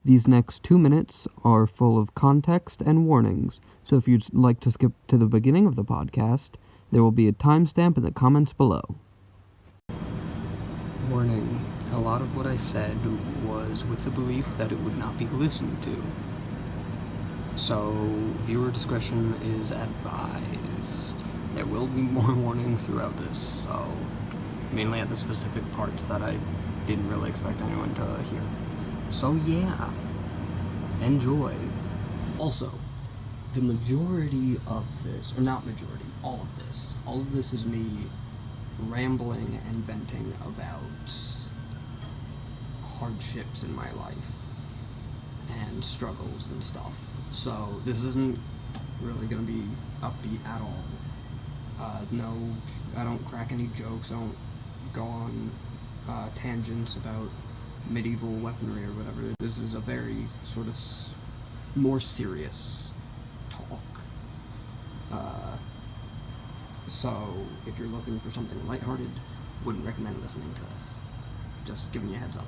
These next 2 minutes are full of context and warnings, so if you'd like to skip to the beginning of the podcast, there will be a timestamp in the comments below. Warning. A lot of what I said was with the belief that it would not be listened to. So, viewer discretion is advised. There will be more warnings throughout this, so mainly at the specific parts that I didn't really expect anyone to hear. So yeah, enjoy. Also, the majority of this, or not majority, all of this is me rambling and venting about hardships in my life and struggles and stuff. So this isn't really gonna be upbeat at all. No, I don't crack any jokes. I don't go on tangents about medieval weaponry or whatever. This is a very sort of more serious talk. So if you're looking for something lighthearted, wouldn't recommend listening to this. Just giving you a heads up.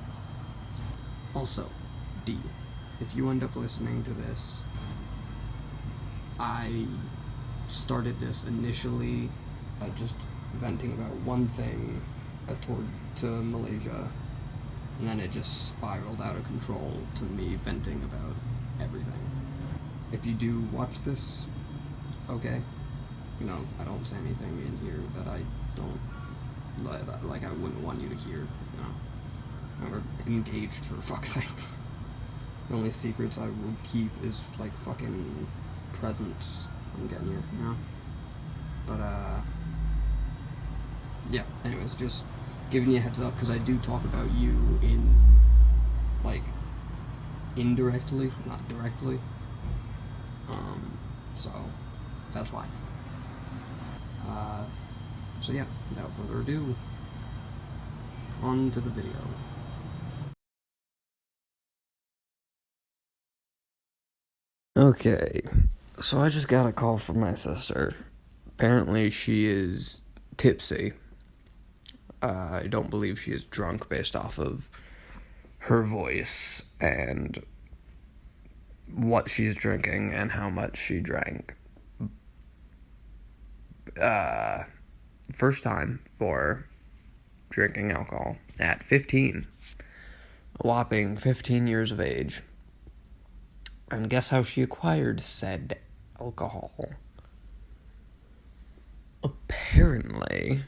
Also, D, if you end up listening to this, I started this initially just venting about one thing to Malaysia, and then it just spiraled out of control to me venting about everything. If you do watch this, okay, you know, I don't say anything in here that I don't, like I wouldn't want you to hear, you know. We're engaged, for fuck's sake. The only secrets I would keep is, like, fucking presents I'm getting you, you know? But, yeah, anyways, just giving you a heads up, because I do talk about you in, like, indirectly, not directly. So, that's why. So yeah, without further ado, on to the video. Okay, so I just got a call from my sister. Apparently she is tipsy. I don't believe she is drunk based off of her voice and what she's drinking and how much she drank. First time for drinking alcohol at 15. A whopping 15 years of age. And guess how she acquired said alcohol? Apparently,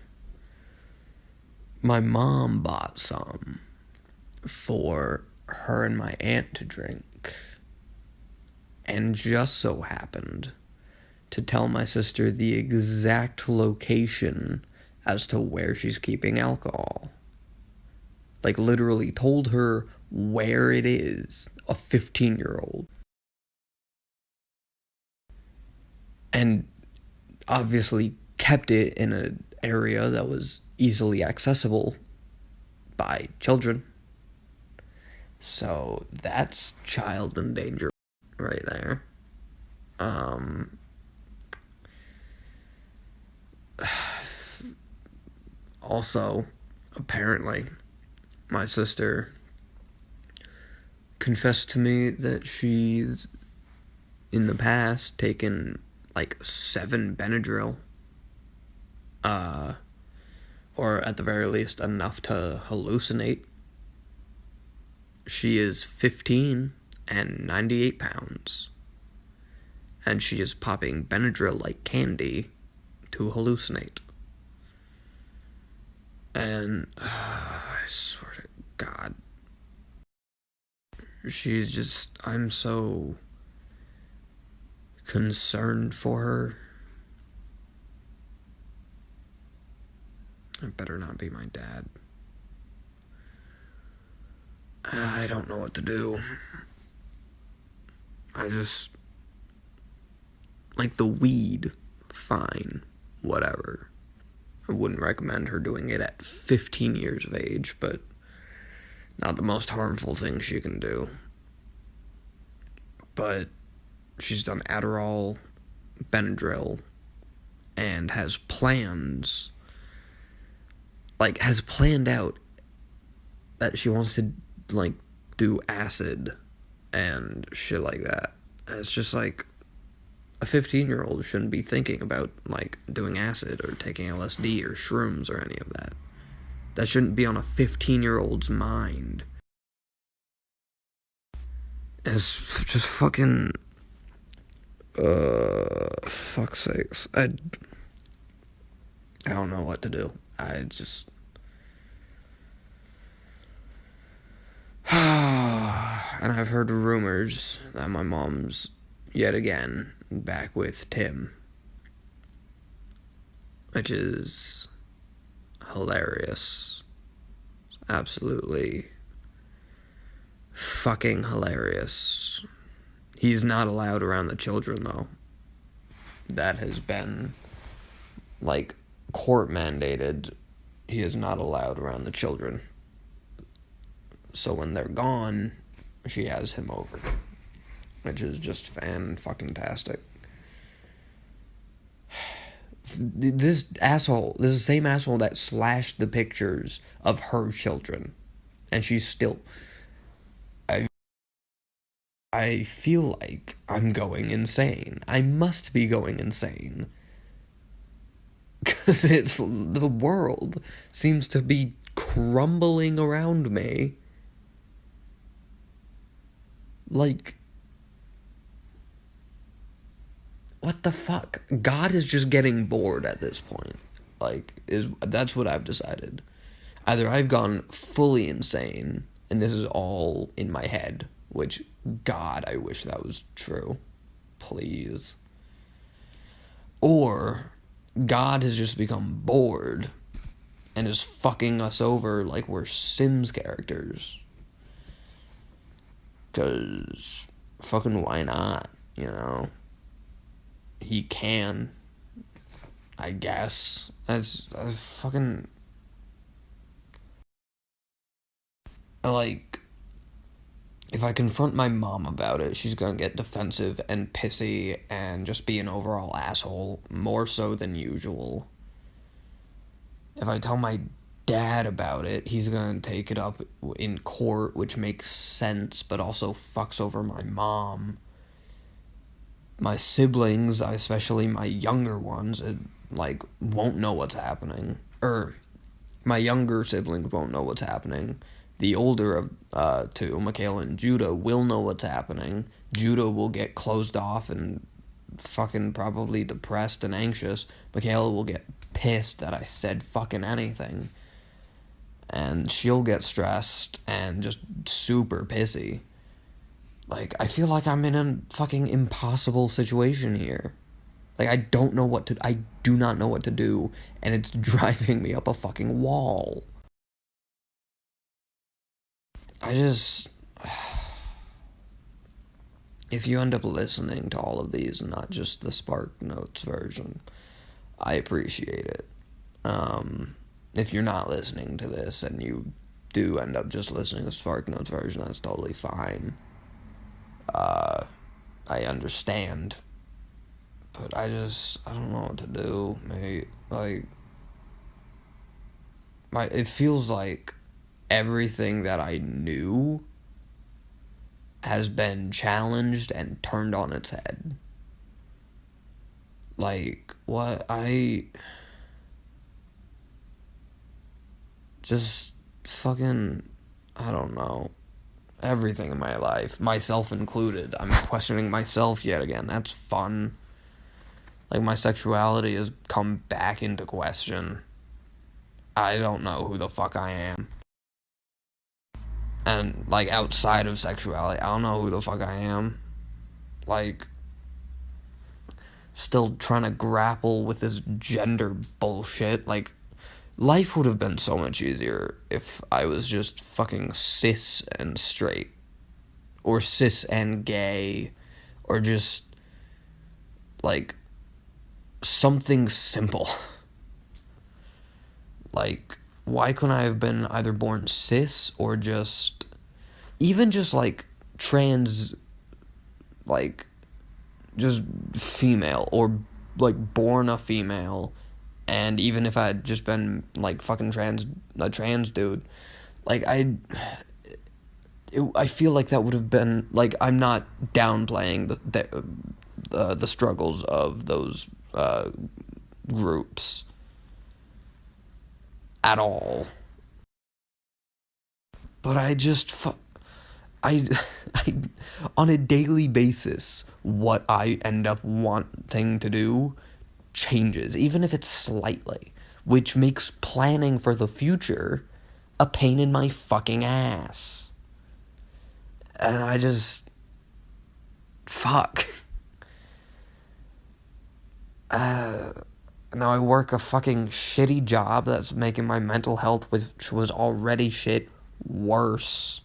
my mom bought some for her and my aunt to drink, and just so happened to tell my sister the exact location as to where she's keeping alcohol. Like, literally told her where it is, a 15-year-old. And obviously kept it in an area that was easily accessible by children. So that's child endangerment right there. Also, apparently, my sister confessed to me that she's in the past taken like 7 Benadryl, or at the very least enough to hallucinate. She is 15 and 98 pounds, and she is popping Benadryl like candy to hallucinate. And I swear to God, she's just, I'm so concerned for her. It better not be my dad. I don't know what to do. I just, like, the weed, fine, whatever. I wouldn't recommend her doing it at 15 years of age, but not the most harmful thing she can do. But she's done Adderall, Benadryl, and has plans, like, has planned out that she wants to, like, do acid and shit like that. It's just like a 15-year-old shouldn't be thinking about like doing acid or taking LSD or shrooms or any of that. That shouldn't be on a 15-year-old's mind. It's just fucking fuck's sakes. I don't know what to do. I just and I've heard rumors that my mom's yet again back with Tim, which is hilarious. Absolutely fucking hilarious. He's not allowed around the children, though. That has been, like, court mandated. He is not allowed around the children. So when they're gone, she has him over, which is just fan-fucking-tastic. This asshole, this is the same asshole that slashed the pictures of her children. And she's still... I feel like I'm going insane. I must be going insane. Because the world seems to be crumbling around me. Like, what the fuck? God is just getting bored at this point. Like, that's what I've decided. Either I've gone fully insane, and this is all in my head, which, God, I wish that was true. Please. Or God has just become bored and is fucking us over like we're Sims characters. Because fucking why not, you know? He can, I guess. That's fucking... Like, if I confront my mom about it, she's gonna get defensive and pissy and just be an overall asshole, more so than usual. If I tell my dad about it, he's gonna take it up in court, which makes sense, but also fucks over my mom. My siblings, especially my younger ones, like, won't know what's happening. My younger siblings won't know what's happening. The older of two, Michaela and Judah, will know what's happening. Judah will get closed off and fucking probably depressed and anxious. Michaela will get pissed that I said fucking anything. And she'll get stressed and just super pissy. Like, I feel like I'm in a fucking impossible situation here. Like, I do not know what to do, and it's driving me up a fucking wall. If you end up listening to all of these, not just the Spark Notes version, I appreciate it. If you're not listening to this and you do end up just listening to the Spark Notes version, that's totally fine. I understand. But I don't know what to do, mate. Like, it feels like everything that I knew has been challenged and turned on its head. Like, what I don't know. Everything in my life, myself included. I'm questioning myself yet again. That's fun. Like, my sexuality has come back into question. I don't know who the fuck I am. And, like, outside of sexuality, I don't know who the fuck I am. Like, still trying to grapple with this gender bullshit. Like, life would have been so much easier if I was just fucking cis and straight. Or cis and gay. Or just, like, something simple. Like, why couldn't I have been either born cis or just, even just, like, trans, like, just female, or, like, born a female, and even if I had just been, like, fucking a trans dude, like, I feel like that would have been like, I'm not downplaying the struggles of those groups at all, but I, I on a daily basis, what I end up wanting to do changes, even if it's slightly, which makes planning for the future a pain in my fucking ass. And I just, fuck. Uh, Now I work a fucking shitty job that's making my mental health, which was already shit, worse.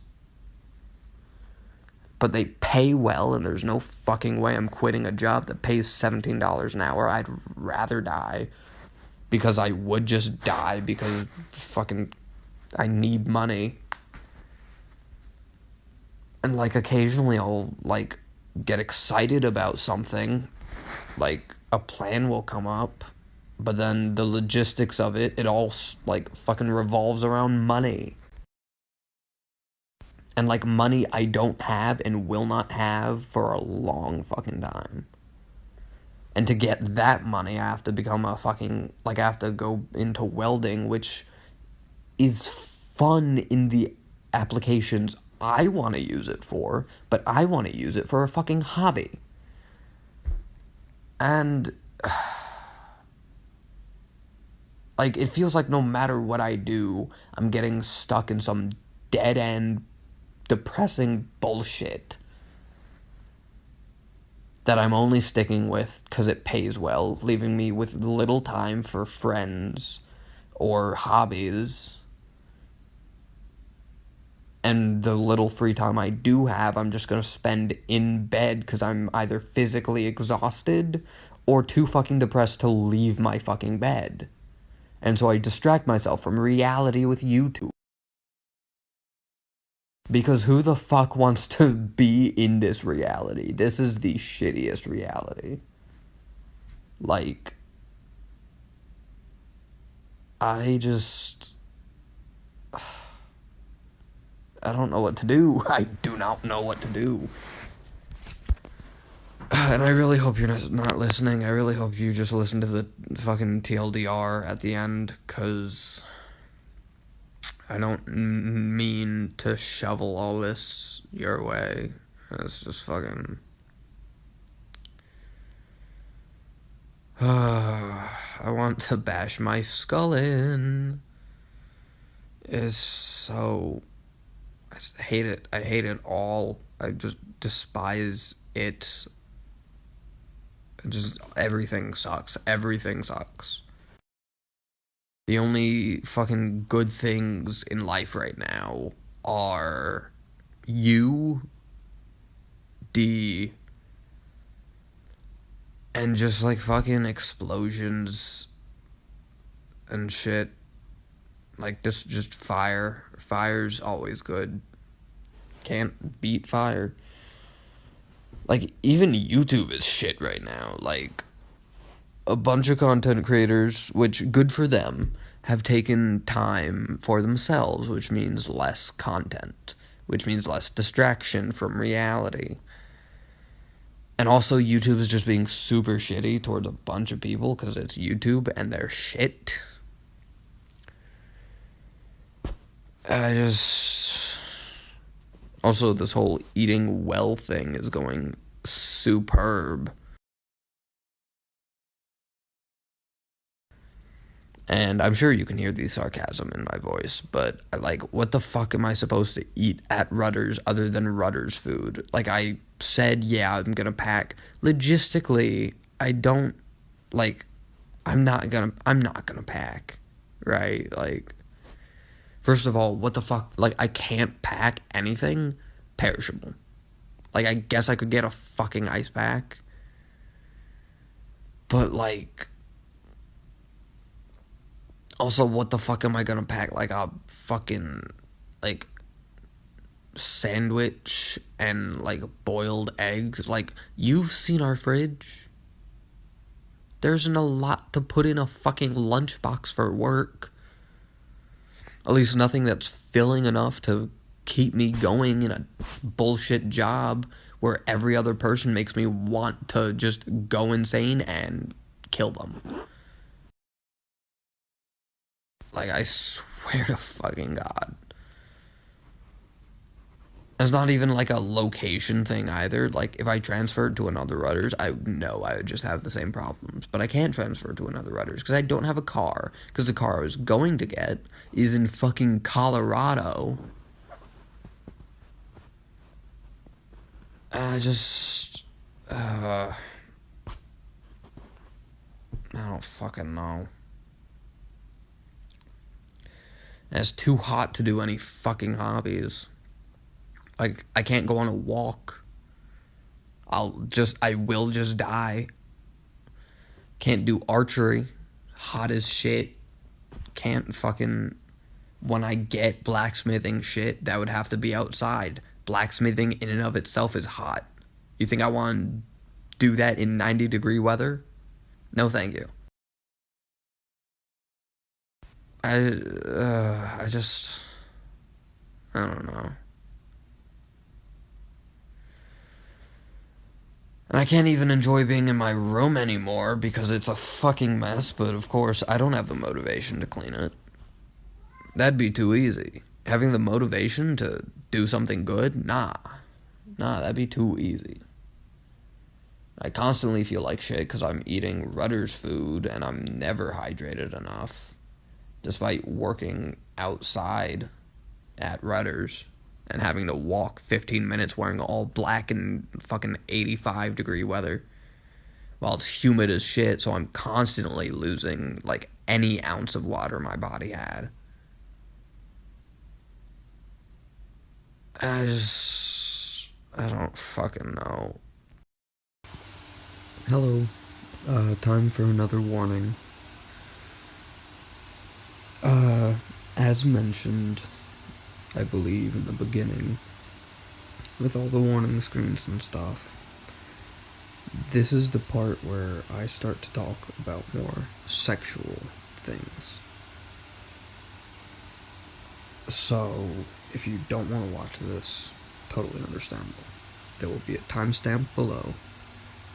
But they pay well, and there's no fucking way I'm quitting a job that pays $17 an hour. I'd rather die. Because I would just die because fucking I need money. And like occasionally I'll like get excited about something. Like a plan will come up, but then the logistics of it all like fucking revolves around money. And like money I don't have and will not have for a long fucking time. And to get that money, I have to become a fucking, like, I have to go into welding, which is fun in the applications I want to use it for, but I want to use it for a fucking hobby. And, like, it feels like no matter what I do, I'm getting stuck in some dead end, depressing bullshit that I'm only sticking with because it pays well, leaving me with little time for friends or hobbies. And the little free time I do have, I'm just gonna spend in bed because I'm either physically exhausted or too fucking depressed to leave my fucking bed. And so I distract myself from reality with YouTube. Because who the fuck wants to be in this reality? This is the shittiest reality. Like, I just, I don't know what to do. I do not know what to do. And I really hope you're not listening. I really hope you just listen to the fucking TLDR at the end, because I don't mean to shovel all this your way. It's just fucking... I want to bash my skull in. It's so... I just hate it. I hate it all. I just despise it. Just everything sucks. Everything sucks. The only fucking good things in life right now are you, D, and just like fucking explosions and shit. Like just fire. Fire's always good. Can't beat fire. Like even YouTube is shit right now. Like a bunch of content creators, which good for them, have taken time for themselves, which means less content, which means less distraction from reality. And also, YouTube is just being super shitty towards a bunch of people because it's YouTube and they're shit. I just... Also, this whole eating well thing is going superb. And I'm sure you can hear the sarcasm in my voice, but what the fuck am I supposed to eat at Rutter's other than Rutter's food? Like, I said, yeah, I'm gonna pack. Logistically, I don't, like, I'm not gonna pack, right? Like, first of all, what the fuck? Like, I can't pack anything perishable. Like, I guess I could get a fucking ice pack, but, like... Also, what the fuck am I gonna pack? Like a fucking, like, sandwich and, like, boiled eggs? Like, you've seen our fridge. There isn't a lot to put in a fucking lunchbox for work. At least nothing that's filling enough to keep me going in a bullshit job where every other person makes me want to just go insane and kill them. Like, I swear to fucking God. It's not even like a location thing either. Like, if I transferred to another Rudders, I know I would just have the same problems. But I can't transfer to another Rudders because I don't have a car. Because the car I was going to get is in fucking Colorado. I just. I don't fucking know. And it's too hot to do any fucking hobbies. Like, I can't go on a walk. I will just die. Can't do archery. Hot as shit. Can't fucking. When I get blacksmithing shit, that would have to be outside. Blacksmithing in and of itself is hot. You think I want to do that in 90-degree weather? No, thank you. I just. I don't know. And I can't even enjoy being in my room anymore because it's a fucking mess, but of course, I don't have the motivation to clean it. That'd be too easy. Having the motivation to do something good? Nah. Nah, that'd be too easy. I constantly feel like shit because I'm eating Rutter's food and I'm never hydrated enough, despite working outside at Rutter's and having to walk 15 minutes wearing all black in fucking 85-degree weather while it's humid as shit, so I'm constantly losing like any ounce of water my body had. I don't fucking know. Hello. Time for another warning. As mentioned, I believe in the beginning, with all the warning screens and stuff, this is the part where I start to talk about more sexual things. So, if you don't want to watch this, totally understandable. There will be a timestamp below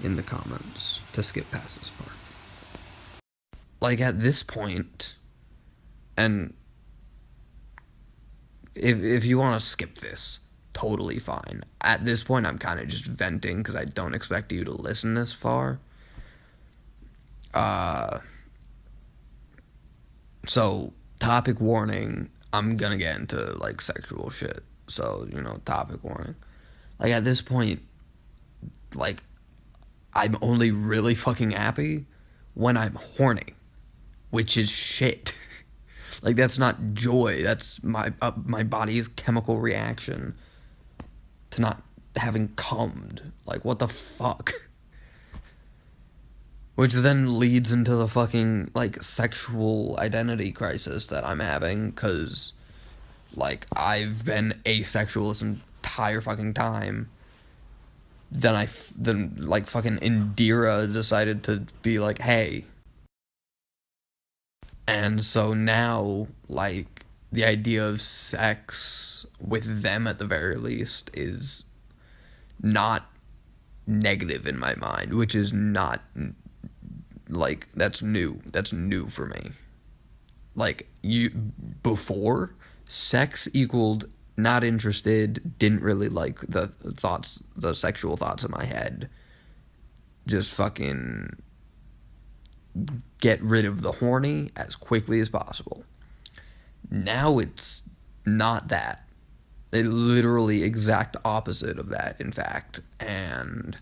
in the comments to skip past this part. Like, at this point, and if you want to skip this, totally fine. At this point, I'm kind of just venting because I don't expect you to listen this far. So, topic warning, I'm gonna get into, like, sexual shit. So, topic warning. Like, at this point, like, I'm only really fucking happy when I'm horny, which is shit. Like, that's not joy. That's my body's chemical reaction to not having cummed. Like, what the fuck? Which then leads into the fucking, like, sexual identity crisis that I'm having, because, like, I've been asexual this entire fucking time. Then like, fucking Indira decided to be like, hey. And so now, like, the idea of sex with them at the very least is not negative in my mind, which is not, like, that's new. That's new for me. Like, before, sex equaled not interested, didn't really like the sexual thoughts in my head. Just fucking get rid of the horny as quickly as possible. Now it's not that. It literally exact opposite of that, in fact. And,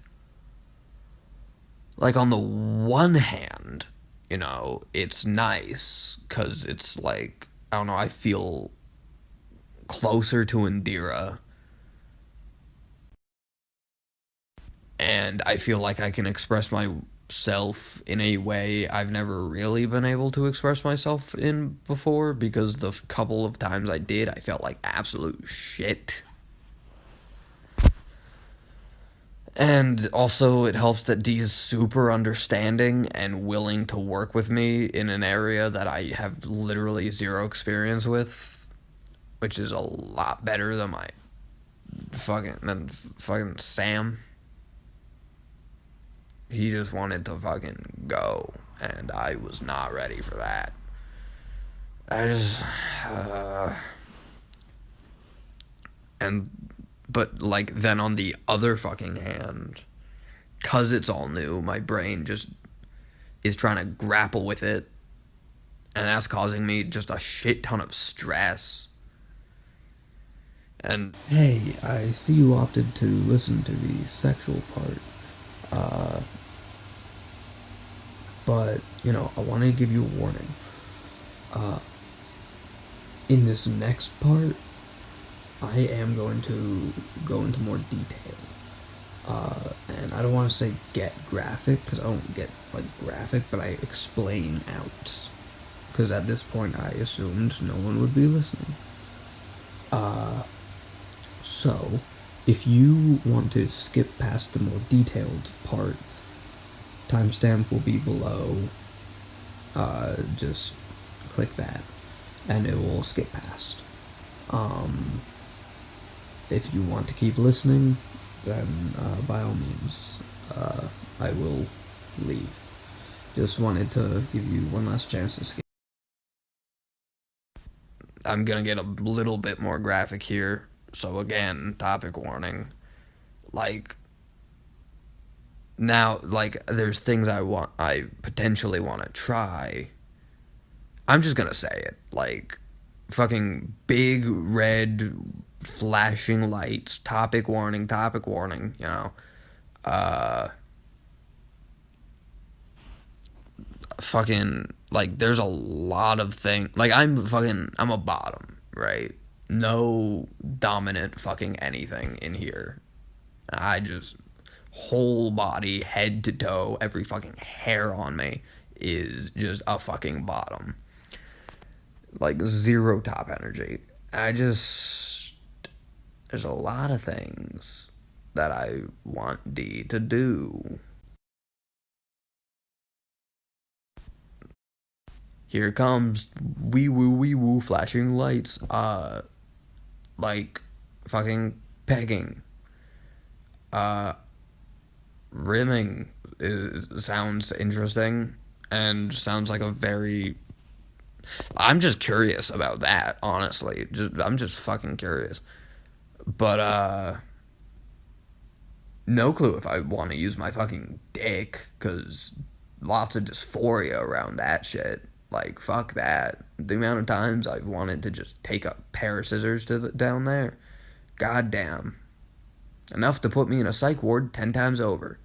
like, on the one hand, it's nice because it's like, I don't know, I feel closer to Indira, and I feel like I can express myself in a way I've never really been able to express myself in before, because the couple of times I did, I felt like absolute shit. And also, it helps that Dee is super understanding and willing to work with me in an area that I have literally zero experience with. which is a lot better than my fucking Sam. He just wanted to fucking go, and I was not ready for that. I just, uh, and, but like, then on the other fucking hand, cause it's all new, my brain just is trying to grapple with it, and that's causing me just a shit ton of stress. And Hey, I see you opted to listen to the sexual part, uh, but, I want to give you a warning. Uh, in this next part, I am going to go into more detail. And I don't want to say get graphic, because I don't get, like, graphic, but I explain out. Because at this point, I assumed no one would be listening. Uh, so, if you want to skip past the more detailed part, timestamp will be below. Just click that, and it will skip past. Um, if you want to keep listening, then by all means, I will leave. Just wanted to give you one last chance to skip. I'm gonna get a little bit more graphic here. So again, topic warning. Like, now, like, there's things I potentially want to try. I'm just gonna say it. Like, fucking big red flashing lights, topic warning, Uh, fucking, like, there's a lot of things. Like, I'm a bottom, right? No dominant fucking anything in here. I just, whole body, head to toe, every fucking hair on me is just a fucking bottom. Like, zero top energy. I just, there's a lot of things that I want D to do. Here comes wee woo flashing lights. Like, fucking pegging. Uh, rimming sounds interesting and sounds like a very. I'm just curious about that, honestly. I'm just fucking curious. But no clue if I want to use my fucking dick, cause lots of dysphoria around that shit. Like, fuck that. The amount of times I've wanted to just take a pair of scissors down there. Goddamn. Enough to put me in a psych ward 10 times over.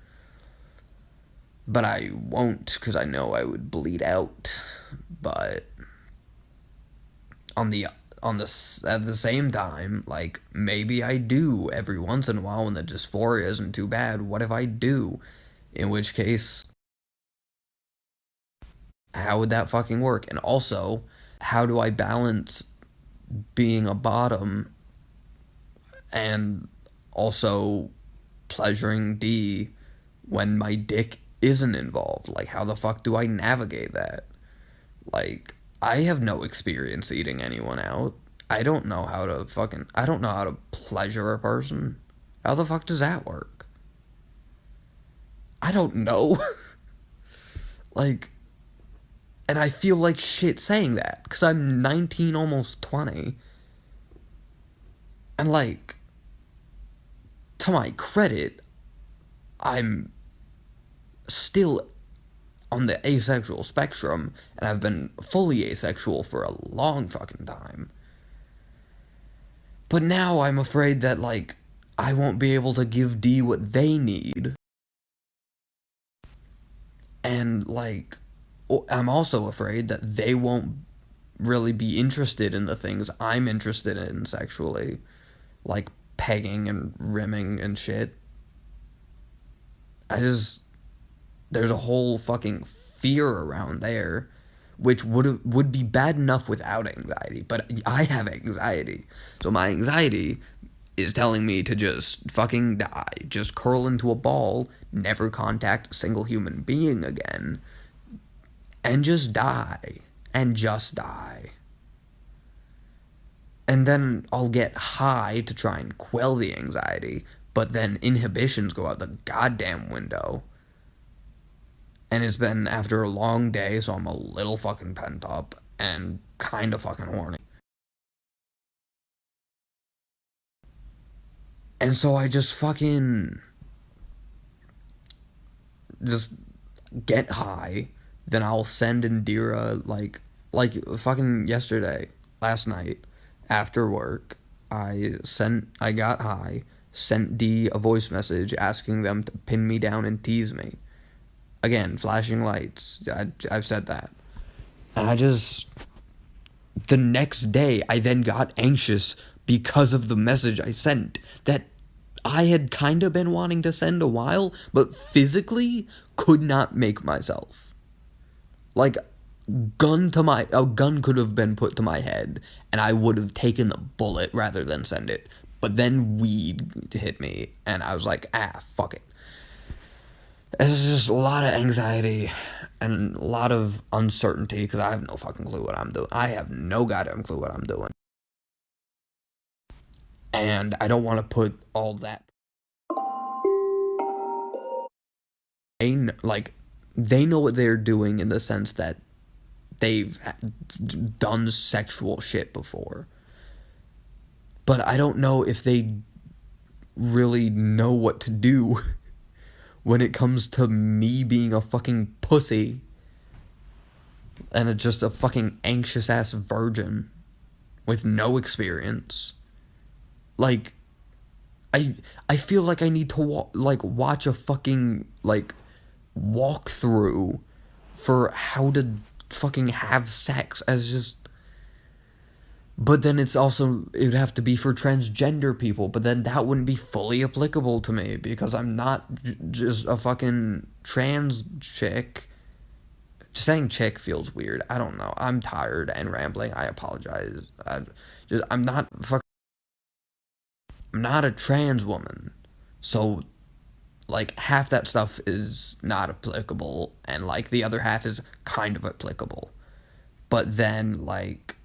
But I won't, because I know I would bleed out. But on the at the same time, like, maybe I do every once in a while when the dysphoria isn't too bad. What if I do? In which case, how would that fucking work? And also, how do I balance being a bottom and also pleasuring D when my dick isn't involved? Like, how the fuck do I navigate that? Like, I have no experience eating anyone out. I don't know how to pleasure a person. How the fuck does that work? I don't know. Like, and I feel like shit saying that because I'm 19, almost 20. And, like, to my credit, I'm still on the asexual spectrum, and I've been fully asexual for a long fucking time. But now I'm afraid that, like, I won't be able to give D what they need. And, like, I'm also afraid that they won't really be interested in the things I'm interested in sexually, like pegging and rimming and shit. I just, there's a whole fucking fear around there, which would be bad enough without anxiety, but I have anxiety. So my anxiety is telling me to just fucking die, just curl into a ball, never contact a single human being again, and just die. And just die. And then I'll get high to try and quell the anxiety, but then inhibitions go out the goddamn window. And it's been after a long day, so I'm a little fucking pent up and kind of fucking horny. And so I just fucking just get high, then I'll send Indira like fucking yesterday, last night, after work, I got high, sent D a voice message asking them to pin me down and tease me. Again, flashing lights. I've said that. And the next day, I then got anxious because of the message I sent that I had kind of been wanting to send a while, but physically could not make myself. Like, a gun could have been put to my head, and I would have taken the bullet rather than send it. But then weed hit me, and I was like, fuck it. It's just a lot of anxiety and a lot of uncertainty because I have no fucking clue what I'm doing. I have no goddamn clue what I'm doing. And I don't want to put all that. Like, they know what they're doing in the sense that they've done sexual shit before. But I don't know if they really know what to do when it comes to me being a fucking pussy and just a fucking anxious ass virgin with no experience. Like, I feel like I need to watch a fucking walkthrough for how to fucking have sex as just. But then it would have to be for transgender people, but then that wouldn't be fully applicable to me because I'm not just a fucking trans chick. Just saying chick feels weird. I don't know. I'm tired and rambling. I apologize. I'm not I'm not a trans woman. So like half that stuff is not applicable and like the other half is kind of applicable. But then like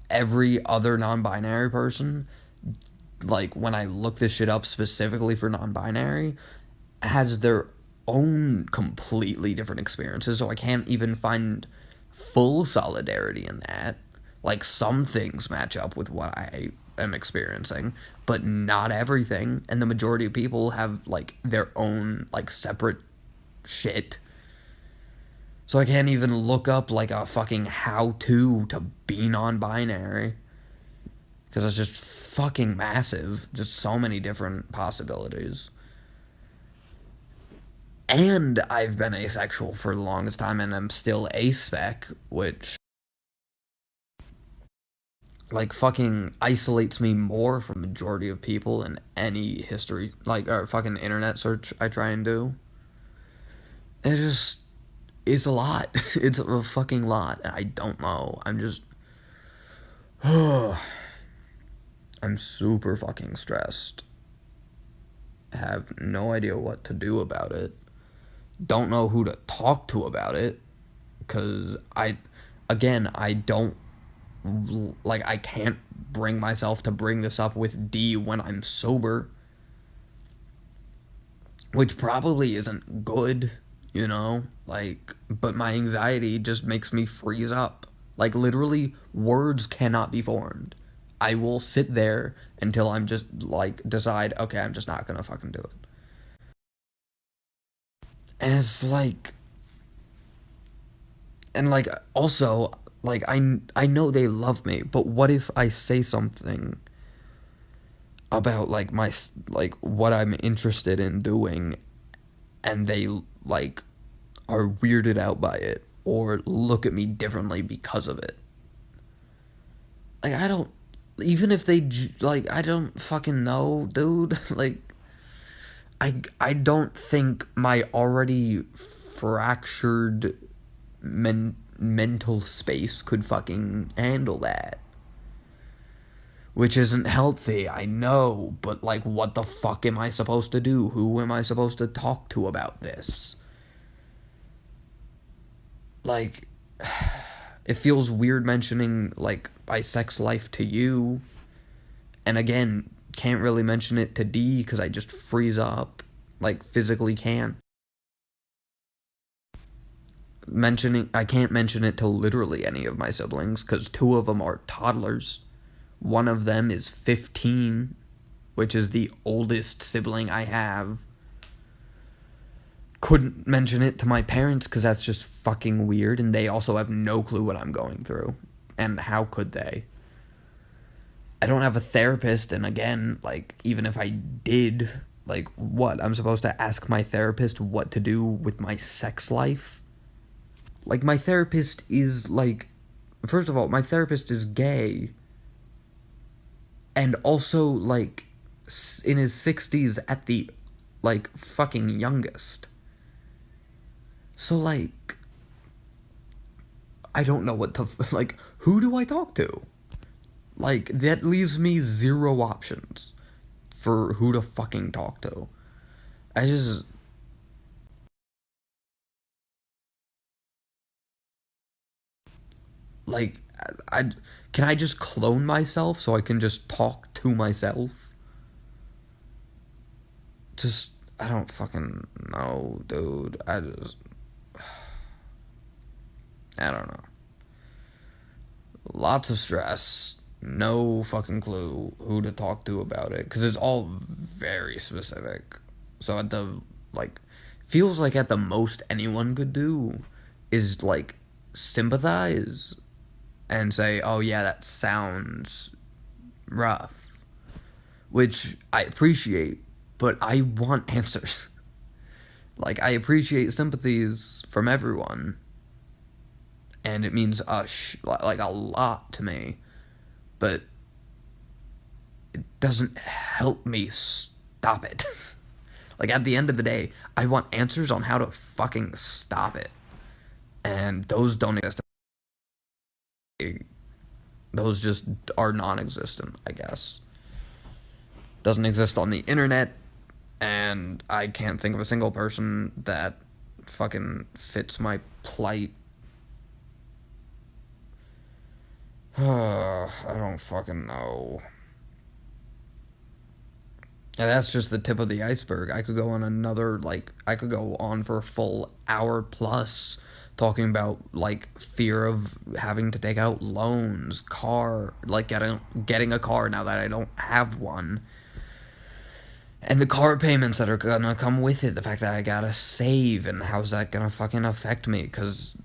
every other non-binary person, like when I look this shit up specifically for non-binary, has their own completely different experiences, so I can't even find full solidarity in that. Like some things match up with what I am experiencing, but not everything, and the majority of people have like their own like separate shit. So I can't even look up like a fucking how-to to be non-binary. Because it's just fucking massive. Just so many different possibilities. And I've been asexual for the longest time and I'm still aspec, which like fucking isolates me more from the majority of people in any history, like, or fucking internet search I try and do. It just it's a lot. It's a fucking lot. And I don't know. I'm just. I'm super fucking stressed. Have no idea what to do about it. Don't know who to talk to about it. Because I don't. Like, I can't bring myself to bring this up with D when I'm sober. Which probably isn't good, you know? Like, but my anxiety just makes me freeze up. Like, literally, words cannot be formed. I will sit there until I'm just, like, decide, okay, I'm just not gonna fucking do it. And it's like, and like, also, like, I know they love me, but what if I say something about, like, like, what I'm interested in doing, and they, like, are weirded out by it or look at me differently because of it. Like I don't even if they like I don't fucking know, dude. Like I don't think my already fractured mental space could fucking handle that. Which isn't healthy, I know, but like what the fuck am I supposed to do? Who am I supposed to talk to about this? Like It feels weird mentioning, like, my sex life to you. And again, can't really mention it to D because I just freeze up. Like, physically can. I can't mention it to literally any of my siblings because two of them are toddlers. One of them is 15, which is the oldest sibling I have. Couldn't mention it to my parents because that's just fucking weird, and they also have no clue what I'm going through. And how could they? I don't have a therapist, and again, like, even if I did, like, what? I'm supposed to ask my therapist what to do with my sex life? Like, my therapist is, like, first of all, my therapist is gay. And also, like, in his 60s at the, like, fucking youngest. So, like, I don't know what to, like, who do I talk to? Like, that leaves me zero options for who to fucking talk to. I just, like, I can I just clone myself so I can just talk to myself? Just, I don't fucking know, dude. I don't know. Lots of stress. No fucking clue who to talk to about it because it's all very specific. So at the, like, feels like at the most anyone could do is, like, sympathize and say, "Oh yeah, that sounds rough," which I appreciate, but I want answers. Like, I appreciate sympathies from everyone, and it means like a lot to me, but it doesn't help me stop it. Like, at the end of the day, I want answers on how to fucking stop it, and those don't exist. Those just are non-existent, I guess. Doesn't exist on the internet, and I can't think of a single person that fucking fits my plight. I don't fucking know. And that's just the tip of the iceberg. I could go on another, like, I could go on for a full hour plus talking about, like, fear of having to take out loans, like, getting a car now that I don't have one. And the car payments that are gonna come with it, the fact that I gotta save, and how's that gonna fucking affect me? Because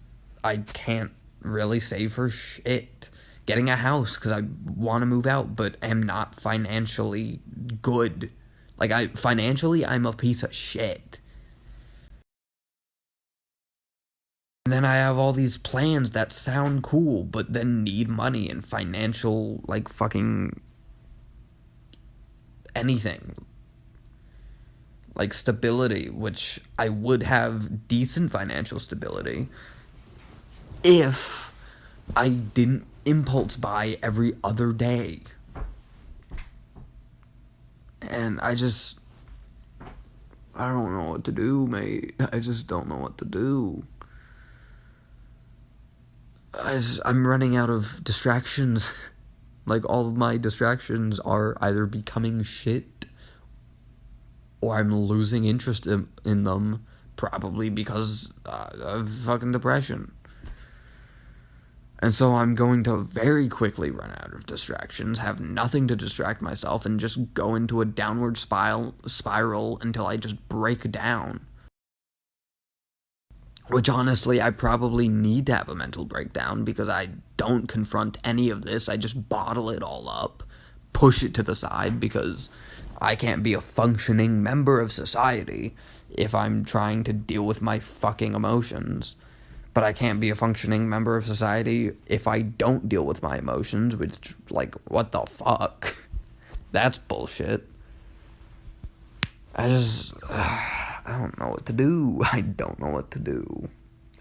I can't really save for shit. Getting a house because I want to move out, but am not financially good. Like, financially, I'm a piece of shit. And then I have all these plans that sound cool, but then need money and financial, like, fucking anything. Like, stability, which I would have decent financial stability if I didn't impulse buy every other day. And I don't know what to do, mate. I just don't know what to do. I'm running out of distractions. Like, all of my distractions are either becoming shit or I'm losing interest in them, probably because of fucking depression. And so I'm going to very quickly run out of distractions, have nothing to distract myself, and just go into a downward spiral until I just break down. Which, honestly, I probably need to have a mental breakdown because I don't confront any of this. I just bottle it all up, push it to the side because I can't be a functioning member of society if I'm trying to deal with my fucking emotions. But I can't be a functioning member of society if I don't deal with my emotions, which, like, what the fuck? That's bullshit. I don't know what to do. I don't know what to do.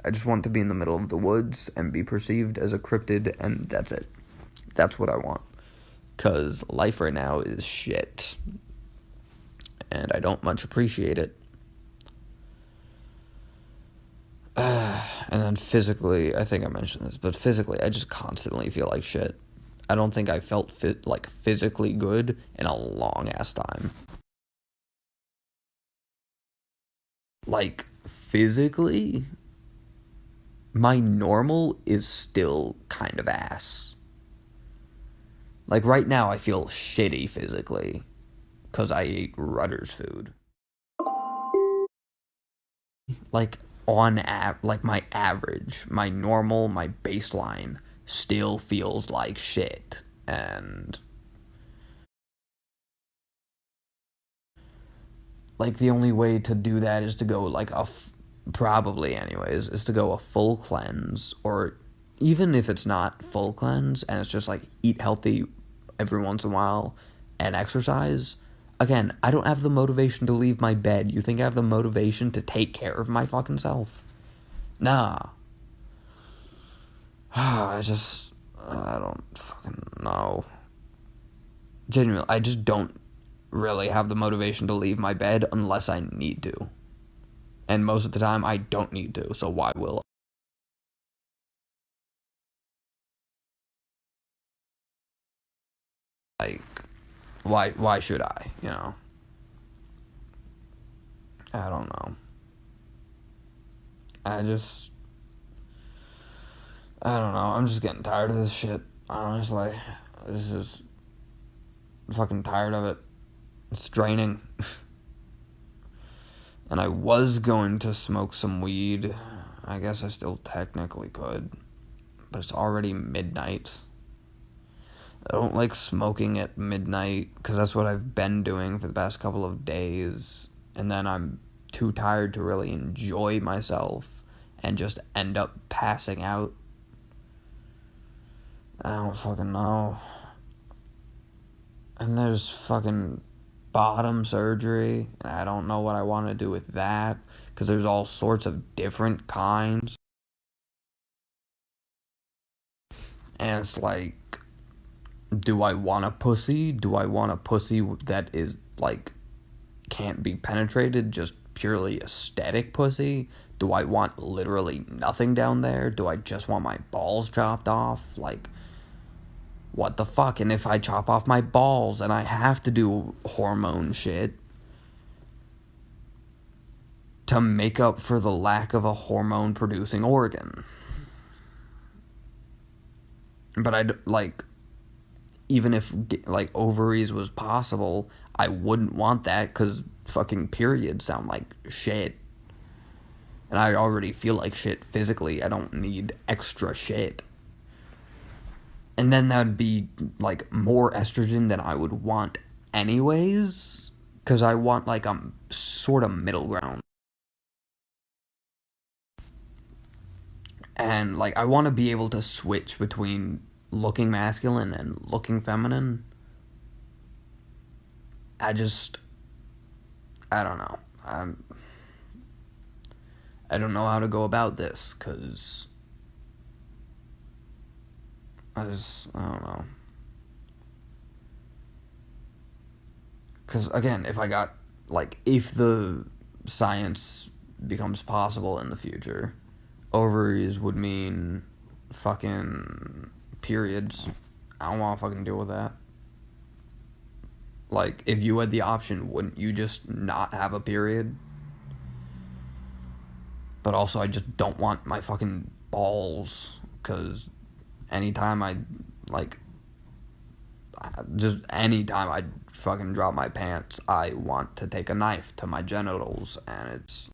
I just want to be in the middle of the woods and be perceived as a cryptid, and that's it. That's what I want. Because life right now is shit. And I don't much appreciate it. And then physically, I think I mentioned this, but physically, I just constantly feel like shit. I don't think I felt physically good in a long ass time. Like, physically, my normal is still kind of ass. Like, right now, I feel shitty physically because I ate Rutter's food. Like, like my average, my normal, my baseline still feels like shit. And, like, the only way to do that is to go, like, probably, anyways, is to go a full cleanse, or even if it's not full cleanse and it's just, like, eat healthy every once in a while and exercise. Again, I don't have the motivation to leave my bed. You think I have the motivation to take care of my fucking self? Nah. I don't fucking know. Genuinely, I just don't really have the motivation to leave my bed unless I need to. And most of the time, I don't need to, so why will I? Like, why should I, you know? I don't know. I just, I don't know. I'm just getting tired of this shit, honestly. It's just fucking tired of it. It's draining. And I was going to smoke some weed. I guess I still technically could. But it's already midnight. I don't like smoking at midnight because that's what I've been doing for the past couple of days. And then I'm too tired to really enjoy myself and just end up passing out. I don't fucking know. And there's fucking bottom surgery, and I don't know what I want to do with that because there's all sorts of different kinds. And it's like, do I want a pussy? Do I want a pussy that is like can't be penetrated, just purely aesthetic pussy? Do I want literally nothing down there? Do I just want my balls chopped off? Like, what the fuck? And if I chop off my balls and I have to do hormone shit to make up for the lack of a hormone producing organ. But like, even if like ovaries was possible, I wouldn't want that because fucking periods sound like shit. And I already feel like shit physically. I don't need extra shit. And then that would be like more estrogen than I would want anyways. Because I want like a sort of middle ground. And like I want to be able to switch between looking masculine and looking feminine. I just I don't know. I don't know how to go about this cuz I don't know. Cuz again, if I got like if the science becomes possible in the future, ovaries would mean fucking periods. I don't want to fucking deal with that. Like, if you had the option, wouldn't you just not have a period? But also, I just don't want my fucking balls, because anytime I, like, just anytime I fucking drop my pants, I want to take a knife to my genitals, and it's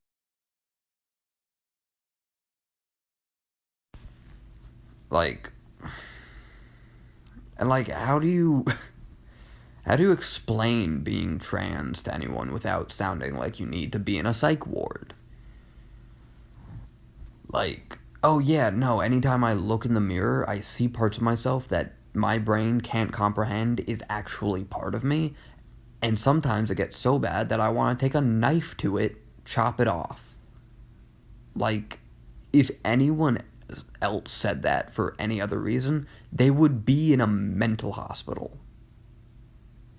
like, and like, how do you explain being trans to anyone without sounding like you need to be in a psych ward? Like, oh yeah, no, anytime I look in the mirror, I see parts of myself that my brain can't comprehend is actually part of me. And sometimes it gets so bad that I want to take a knife to it, chop it off. Like, if anyone else said that for any other reason, they would be in a mental hospital.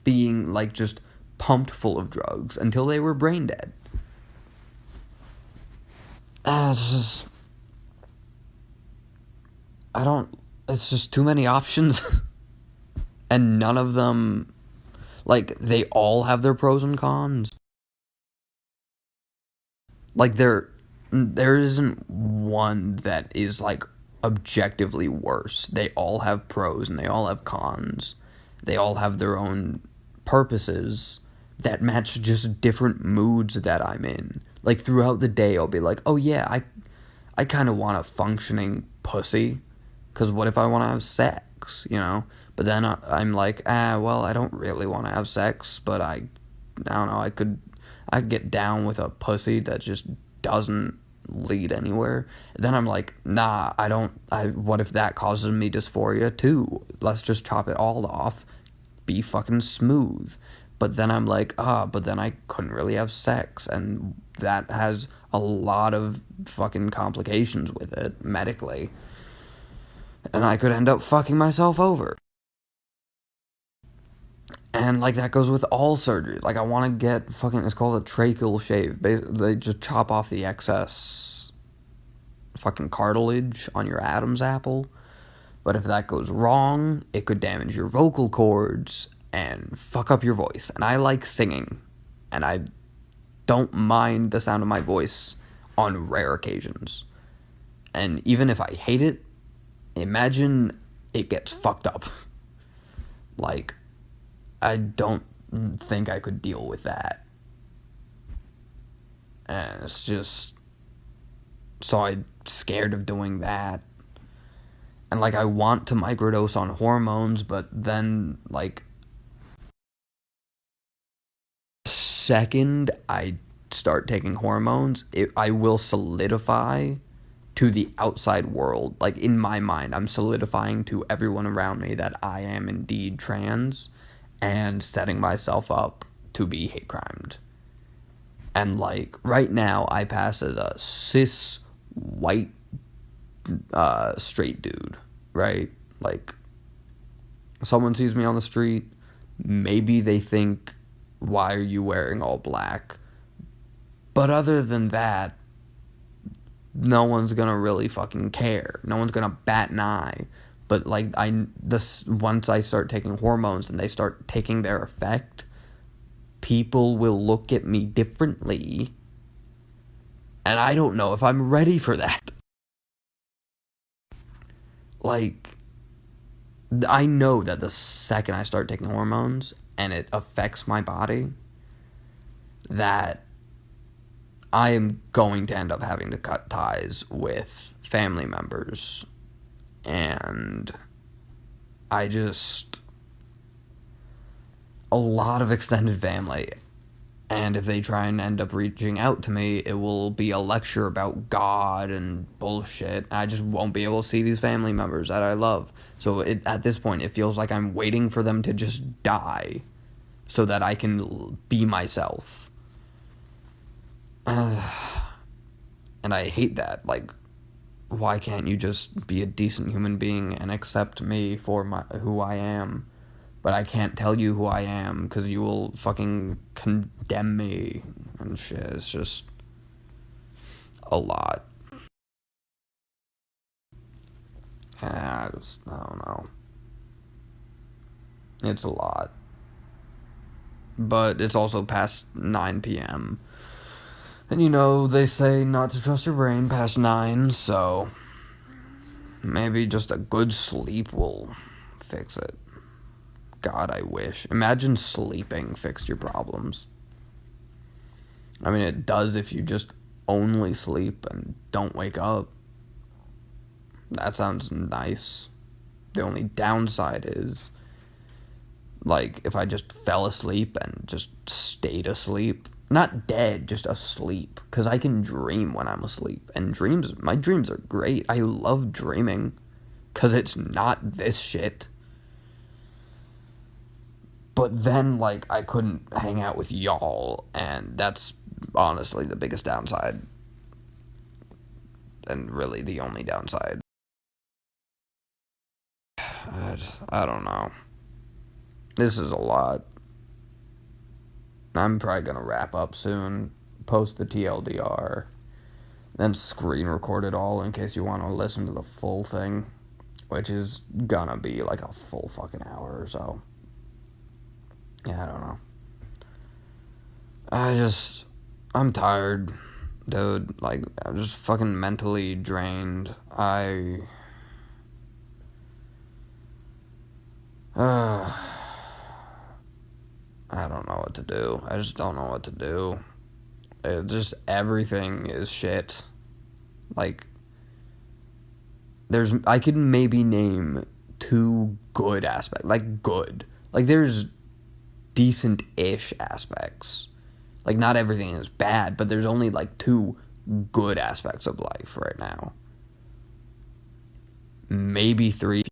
Being, like, just pumped full of drugs until they were brain dead. It's just I don't. It's just too many options, and none of them, like, they all have their pros and cons. Like, there isn't one that is like objectively worse. They all have pros and they all have cons. They all have their own purposes that match just different moods that I'm in. Like, throughout the day, I'll be like, oh yeah, I kind of want a functioning pussy. Because what if I want to have sex, you know? But then I'm like, well, I don't really want to have sex, but I don't know, I'd get down with a pussy that just doesn't lead anywhere. Then I'm like, nah, what if that causes me dysphoria too? Let's just chop it all off, be fucking smooth. But then I'm like, but then I couldn't really have sex, and that has a lot of fucking complications with it medically. And I could end up fucking myself over. And, like, that goes with all surgery. Like, I want to get fucking, it's called a tracheal shave. They just chop off the excess fucking cartilage on your Adam's apple. But if that goes wrong, it could damage your vocal cords and fuck up your voice. And I like singing. And I don't mind the sound of my voice on rare occasions. And even if I hate it, imagine it gets fucked up. Like, I don't think I could deal with that. And it's just, so I'm scared of doing that. And, like, I want to microdose on hormones, but then, like, second I start taking hormones, I will solidify to the outside world. Like, in my mind, I'm solidifying to everyone around me that I am indeed trans, and setting myself up to be hate crimed. And, like, right now, I pass as a cis white straight dude, right? Like, someone sees me on the street, maybe they think, why are you wearing all black? But other than that, no one's gonna really fucking care. No one's gonna bat an eye. But, like, once I start taking hormones and they start taking their effect, people will look at me differently. And I don't know if I'm ready for that. Like, I know that the second I start taking hormones and it affects my body, that I am going to end up having to cut ties with family members. And I just, a lot of extended family. And if they try and end up reaching out to me, it will be a lecture about God and bullshit. I just won't be able to see these family members that I love. So at this point, it feels like I'm waiting for them to just die so that I can be myself. And I hate that. Like, why can't you just be a decent human being and accept me for who I am? But I can't tell you who I am because you will fucking condemn me and shit. It's just a lot. I don't know. It's a lot. But it's also past 9 p.m. And, you know, they say not to trust your brain past 9, so maybe just a good sleep will fix it. God, I wish. Imagine sleeping fixed your problems. I mean, it does if you just only sleep and don't wake up. That sounds nice. The only downside is, like, if I just fell asleep and just stayed asleep. Not dead, just asleep. Because I can dream when I'm asleep. And my dreams are great. I love dreaming. Because it's not this shit. But then, like, I couldn't hang out with y'all, and that's honestly the biggest downside. And really the only downside. I don't know. This is a lot. I'm probably gonna wrap up soon, post the TLDR, then screen record it all in case you want to listen to the full thing. which is gonna be like a full fucking hour or so. Yeah, I don't know. I'm tired, dude. Like, I'm just fucking mentally drained. Uh, I don't know what to do. I just don't know what to do. Just everything is shit. Like, I could maybe name two good aspects. Like, good. Like, there's decent-ish aspects. Like, not everything is bad, but there's only, like, two good aspects of life right now. Maybe three.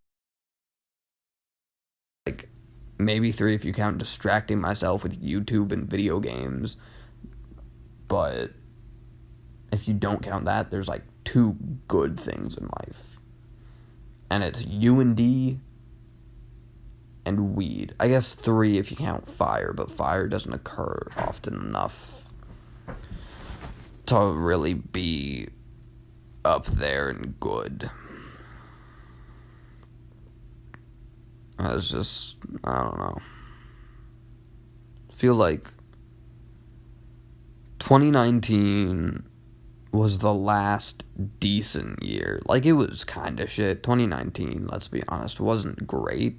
Like, maybe three if you count distracting myself with YouTube and video games. But if you don't count that, there's, like, two good things in life. And it's U&D and weed. I guess three if you count fire, but fire doesn't occur often enough to really be up there and good. It's just, I don't know. I feel like 2019 was the last decent year. Like, it was kind of shit. 2019, let's be honest, wasn't great.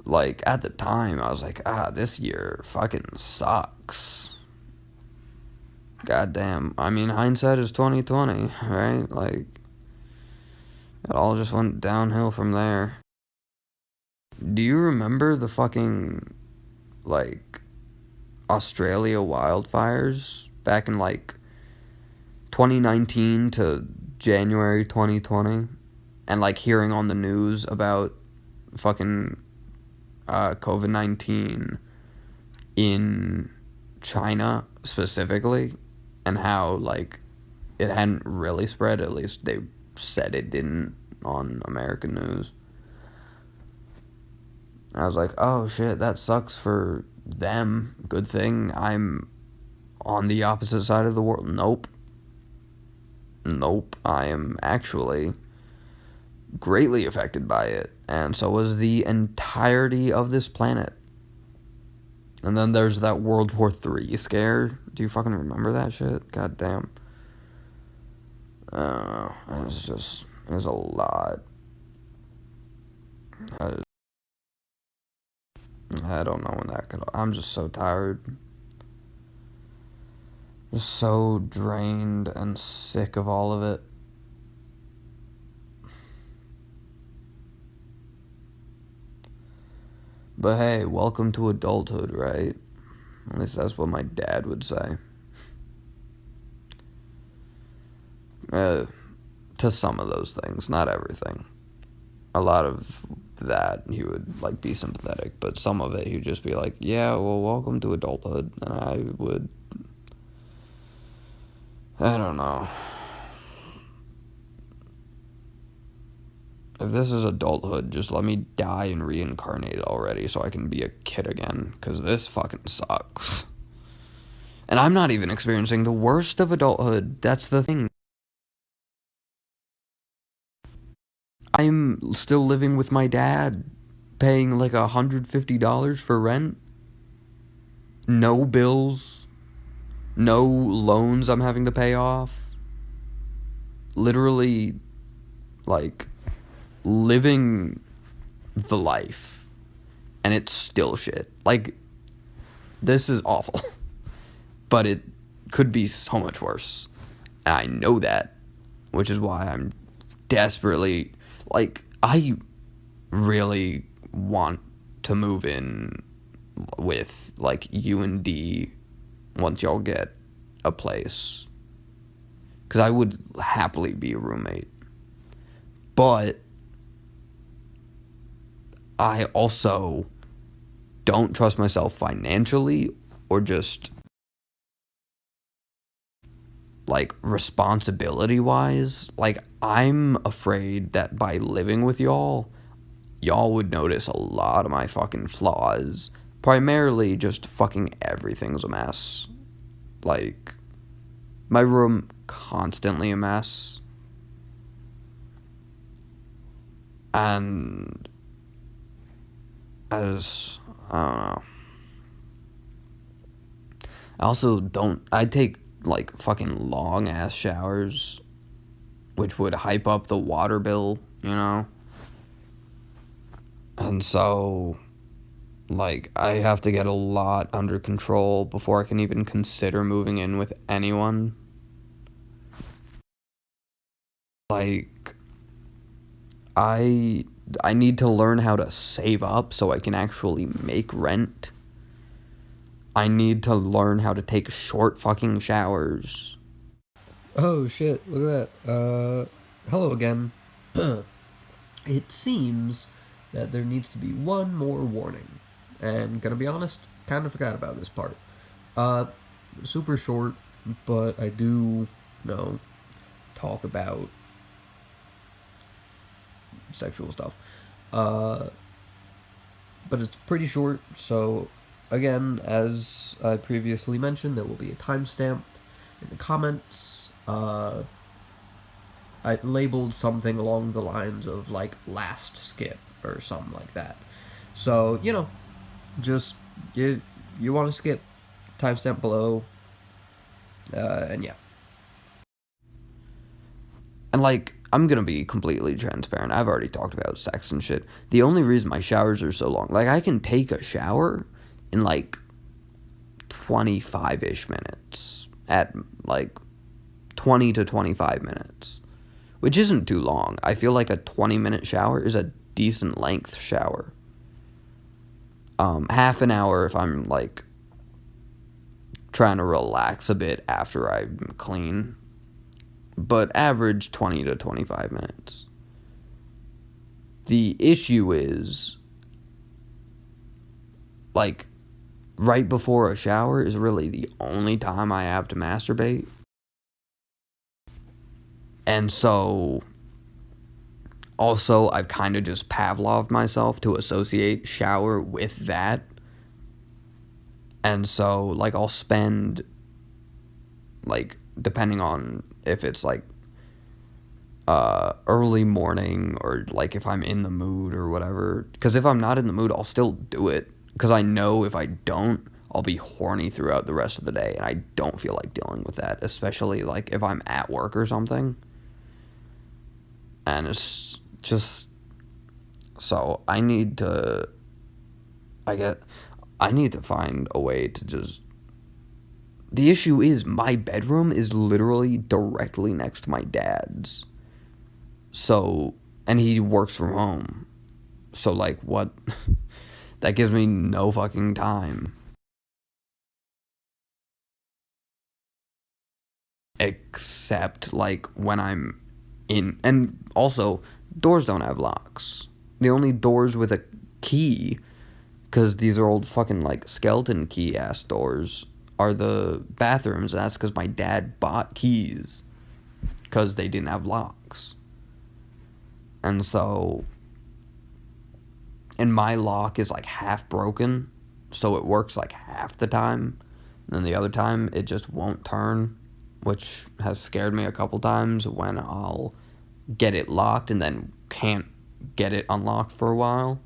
Like, at the time, I was like, this year fucking sucks. Goddamn. I mean, hindsight is 2020, right? Like, it all just went downhill from there. Do you remember the fucking, like, Australia wildfires back in, like, 2019 to January 2020? And, like, hearing on the news about fucking COVID-19 in China specifically, and how, like, it hadn't really spread. At least they said it didn't on American news. I was like, oh shit, that sucks for them. Good thing I'm on the opposite side of the world. Nope. I am actually greatly affected by it, and so was the entirety of this planet. And then there's that World War III scare. Do you fucking remember that shit? God damn. It was a lot. I don't know when that could. I'm just so tired. Just so drained and sick of all of it. But hey, welcome to adulthood, right? At least that's what my dad would say. To some of those things, not everything. A lot of that he would, like, be sympathetic, but some of it he'd just be like, yeah, well, welcome to adulthood. And I don't know. If this is adulthood, just let me die and reincarnate already so I can be a kid again, because this fucking sucks. And I'm not even experiencing the worst of adulthood. That's the thing. I'm still living with my dad, paying like $150 for rent. No bills. No loans I'm having to pay off. Literally, like, living the life. And it's still shit. Like, this is awful. But it could be so much worse. And I know that. Which is why I'm desperately, like, I really want to move in with, like, you and D once y'all get a place. Because I would happily be a roommate. But I also don't trust myself financially or just, like, responsibility wise. Like, I'm afraid that by living with y'all would notice a lot of my fucking flaws. Primarily just fucking everything's a mess. Like, my room constantly a mess. And I don't know. I also don't, I take like fucking long ass showers, which would hype up the water bill, you know? And so, like, I have to get a lot under control before I can even consider moving in with anyone. Like, I I need to learn how to save up so I can actually make rent. I need to learn how to take short fucking showers. Oh shit, look at that. Hello again. It seems that there needs to be one more warning. And gonna be honest, kind of forgot about this part. Uh, Super short, but I do, talk about sexual stuff. Uh, but it's pretty short, so again, as I previously mentioned, there will be a timestamp in the comments. I labeled something along the lines of like last skip or something like that. So, just you want to skip, timestamp below, and yeah. And like, I'm gonna be completely transparent. I've already talked about sex and shit. The only reason my showers are so long, like, I can take a shower in like 25 ish minutes, at like 20 to 25 minutes, which isn't too long. I feel like a 20-minute shower is a decent length shower. Half an hour if I'm like trying to relax a bit after I'm clean, but average 20 to 25 minutes. The issue is, like, right before a shower is really the only time I have to masturbate. And so, also, I've kind of just Pavloved myself to associate shower with that. And so, like, I'll spend, like, depending on if it's, like, early morning or, like, if I'm in the mood or whatever. Because if I'm not in the mood, I'll still do it. Because I know if I don't, I'll be horny throughout the rest of the day. And I don't feel like dealing with that. Especially, like, if I'm at work or something. And it's just... So, I need to find a way to just... The issue is my bedroom is literally directly next to my dad's. So, and he works from home. So, like, what? That gives me no fucking time. Except, like, when I'm in. And also, doors don't have locks. The only doors with a key, because these are old fucking, like, skeleton key ass doors, are the bathrooms. And that's because my dad bought keys. Because they didn't have locks. And so, and my lock is like half broken, so it works like half the time, and then the other time it just won't turn, which has scared me a couple times when I'll get it locked and then can't get it unlocked for a while.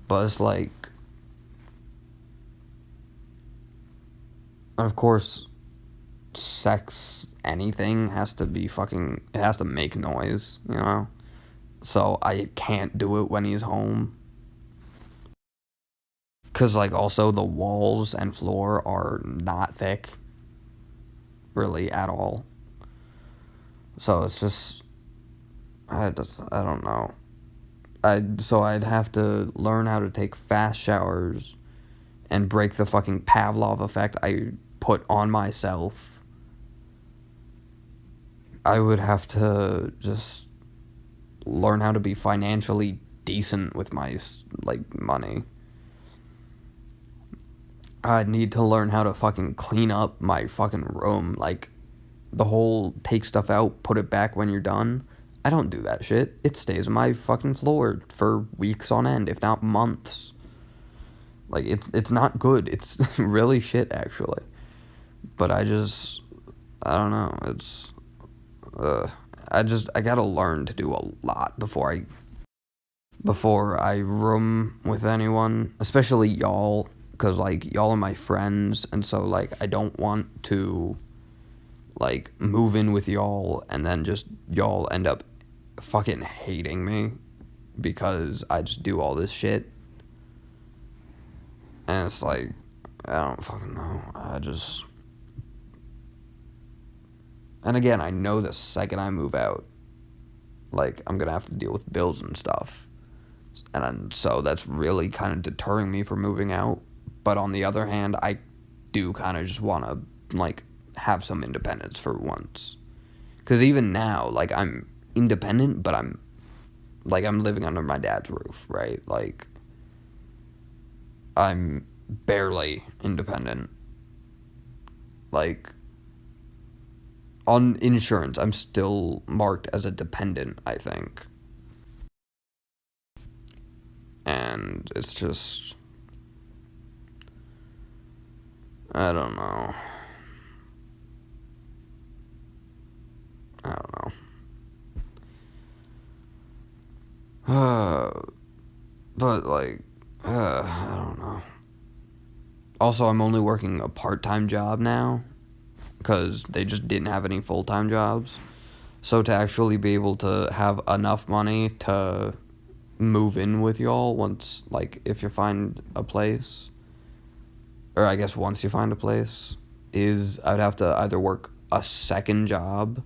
But it's like, of course, sex, anything has to be fucking, it has to make noise, you know? So I can't do it when he's home. Because, like, also the walls and floor are not thick. Really, at all. So it's just... I don't know. So I'd have to learn how to take fast showers and break the fucking Pavlov effect I put on myself. I would have to just learn how to be financially decent with my, like, money. I'd need to learn how to fucking clean up my fucking room. Like, the whole take stuff out, put it back when you're done. I don't do that shit. It stays on my fucking floor for weeks on end, if not months. Like, it's not good. It's really shit, actually. But I don't know. I gotta learn to do a lot before I before I room with anyone, especially y'all, because, like, y'all are my friends, and so, like, I don't want to, like, move in with y'all and then just y'all end up fucking hating me because I just do all this shit. And it's like, I don't fucking know. And again, I know the second I move out, like, I'm gonna have to deal with bills and stuff. So that's really kind of deterring me from moving out. But on the other hand, I do kind of just want to, like, have some independence for once. Because even now, like, I'm independent, but I'm living under my dad's roof, right? Like, I'm barely independent. Like, on insurance, I'm still marked as a dependent, I think. And it's just, I don't know. I don't know. But, like, I don't know. Also, I'm only working a part-time job now because they just didn't have any full-time jobs. So to actually be able to have enough money to move in with y'all once, like, if you find a place, or I guess once you find a place, is I'd have to either work a second job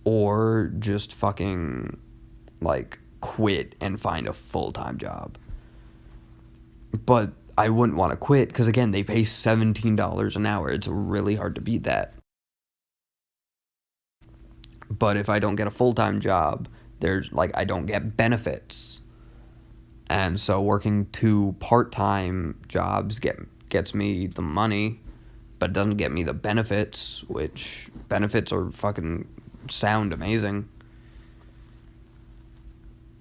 or just fucking, like, quit and find a full-time job. But I wouldn't want to quit because, again, they pay $17 an hour. It's really hard to beat that. But if I don't get a full-time job, there's, like, I don't get benefits. And so working two part-time jobs gets me the money, but doesn't get me the benefits, which benefits are fucking sound amazing.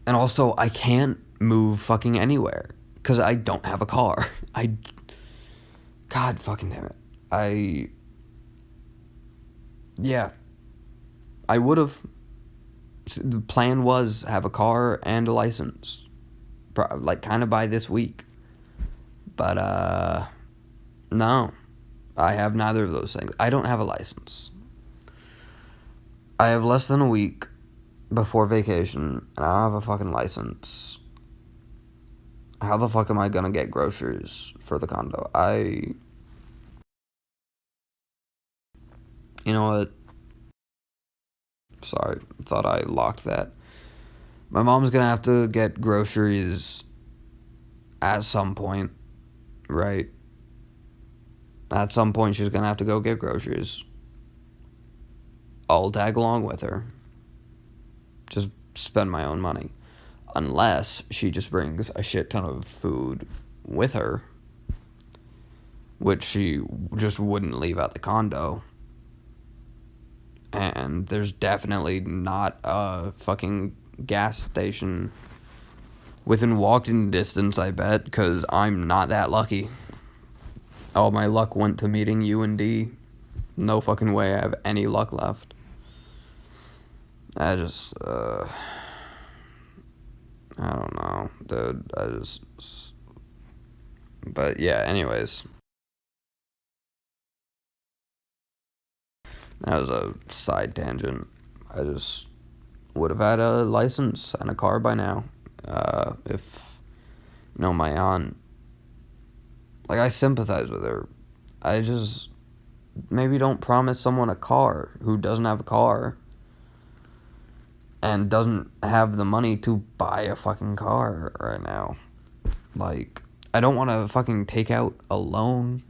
And also, I can't move fucking anywhere because I don't have a car. God fucking damn it. Yeah, I would have. The plan was have a car and a license, like, kind of by this week. But, no, I have neither of those things. I don't have a license. I have less than a week before vacation, and I don't have a fucking license. How the fuck am I gonna get groceries for the condo? You know what? Sorry, thought I locked that. My mom's gonna have to get groceries at some point, right? At some point, she's gonna have to go get groceries. I'll tag along with her. Just spend my own money. Unless she just brings a shit ton of food with her, which she just wouldn't leave at the condo. And there's definitely not a fucking gas station within walking distance, I bet, because I'm not that lucky. All my luck went to meeting you and D. No fucking way I have any luck left. I don't know, dude. But yeah, anyways. That was a side tangent. I just would have had a license and a car by now. If, my aunt, like, I sympathize with her. I just, maybe don't promise someone a car who doesn't have a car and doesn't have the money to buy a fucking car right now. Like, I don't want to fucking take out a loan,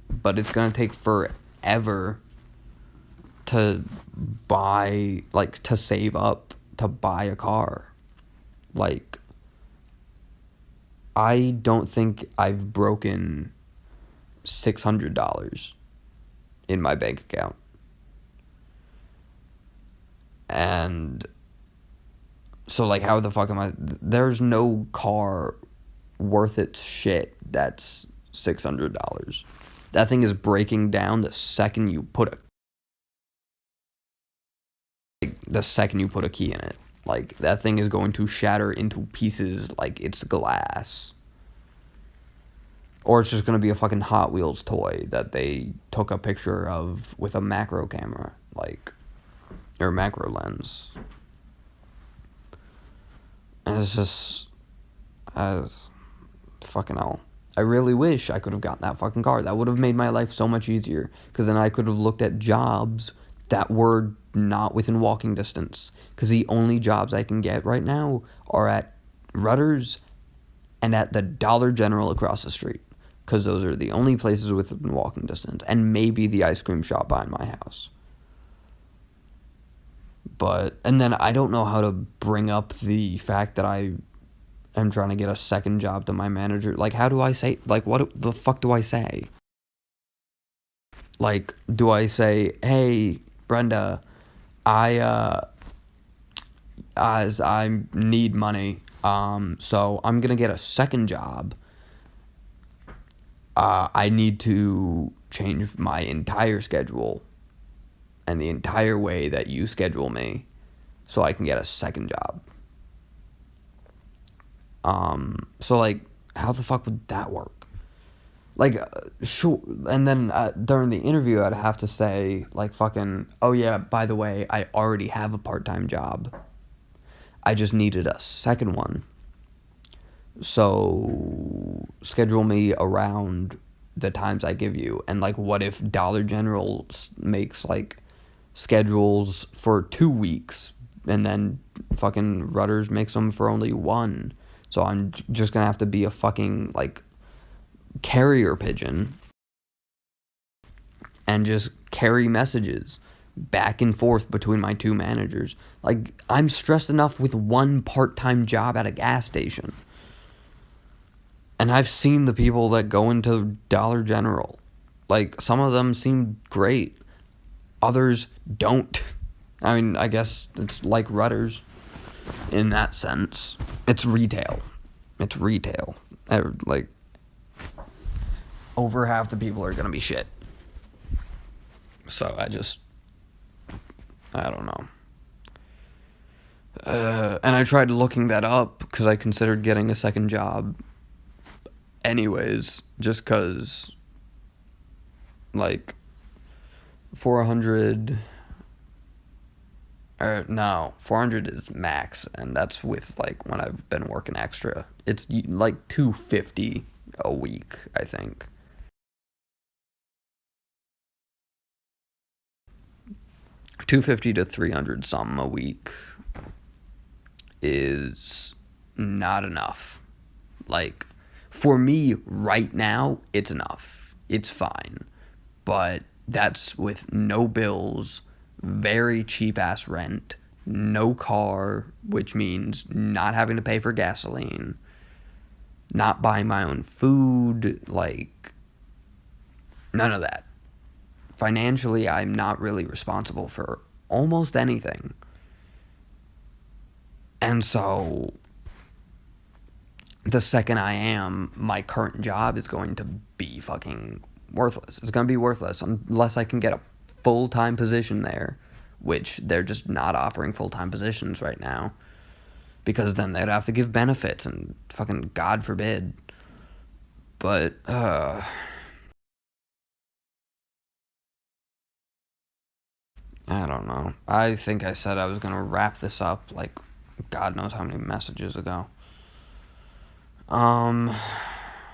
but it's gonna take forever to buy, like, to save up to buy a car. Like, I don't think I've broken $600 in my bank account. And so, like, how the fuck am I? There's no car worth its shit that's $600. That thing is breaking down the second you put a key in it. Like, that thing is going to shatter into pieces like it's glass. Or it's just going to be a fucking Hot Wheels toy that they took a picture of with a macro camera, like, or macro lens. And it's just, fucking hell. I really wish I could have gotten that fucking car. That would have made my life so much easier. Because then I could have looked at jobs that were not within walking distance. Because the only jobs I can get right now are at Rutter's and at the Dollar General across the street. Because those are the only places within walking distance. And maybe the ice cream shop behind my house. And then I don't know how to bring up the fact that I am trying to get a second job to my manager. Like, how do I say, like, what the fuck do I say? Like, do I say, hey, Brenda, as I need money, so I'm gonna get a second job. I need to change my entire schedule and the entire way that you schedule me so I can get a second job. So, like, how the fuck would that work? Like, sure, and then during the interview, I'd have to say, like, fucking, oh yeah, by the way, I already have a part-time job. I just needed a second one. So, schedule me around the times I give you. And, like, what if Dollar General makes, like, schedules for 2 weeks, and then fucking Rudders makes them for only 1? So I'm just gonna have to be a fucking, like, carrier pigeon and just carry messages back and forth between my 2 managers. Like, I'm stressed enough with one part-time job at a gas station. And I've seen the people that go into Dollar General. Like, some of them seem great. Others don't. I mean, I guess it's like Rudders in that sense. It's retail. Like, over half the people are gonna be shit. So I don't know. And I tried looking that up because I considered getting a second job anyways, just because, like, 400 is max, and that's with, like, when I've been working extra. It's like 250 a week, I think. 250 to 300 something a week is not enough. Like, for me right now, it's enough. It's fine. But that's with no bills, very cheap ass rent, no car, which means not having to pay for gasoline, not buying my own food, like, none of that. Financially, I'm not really responsible for almost anything. And so, the second I am, my current job is going to be fucking worthless. It's going to be worthless unless I can get a full-time position there, which they're just not offering full-time positions right now, because then they'd have to give benefits, and fucking God forbid. But, I don't know. I think I said I was going to wrap this up, like, God knows how many messages ago.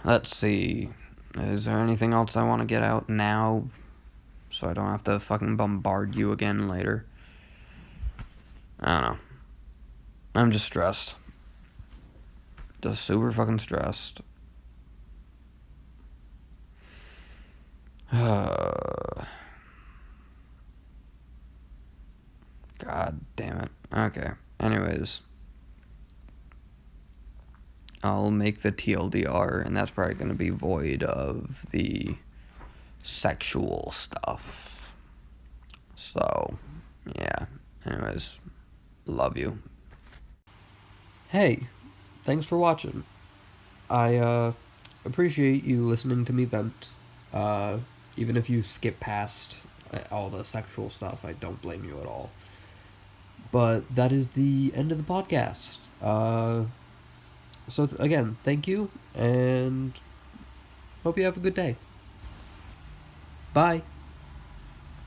Let's see. Is there anything else I want to get out now so I don't have to fucking bombard you again later? I don't know. I'm just stressed. Just super fucking stressed. God damn it. Okay. Anyways, I'll make the TLDR, and that's probably going to be void of the sexual stuff. So, yeah. Anyways, love you. Hey, thanks for watching. I appreciate you listening to me vent. Even if you skip past all the sexual stuff, I don't blame you at all. But that is the end of the podcast. Again, thank you, and hope you have a good day. Bye.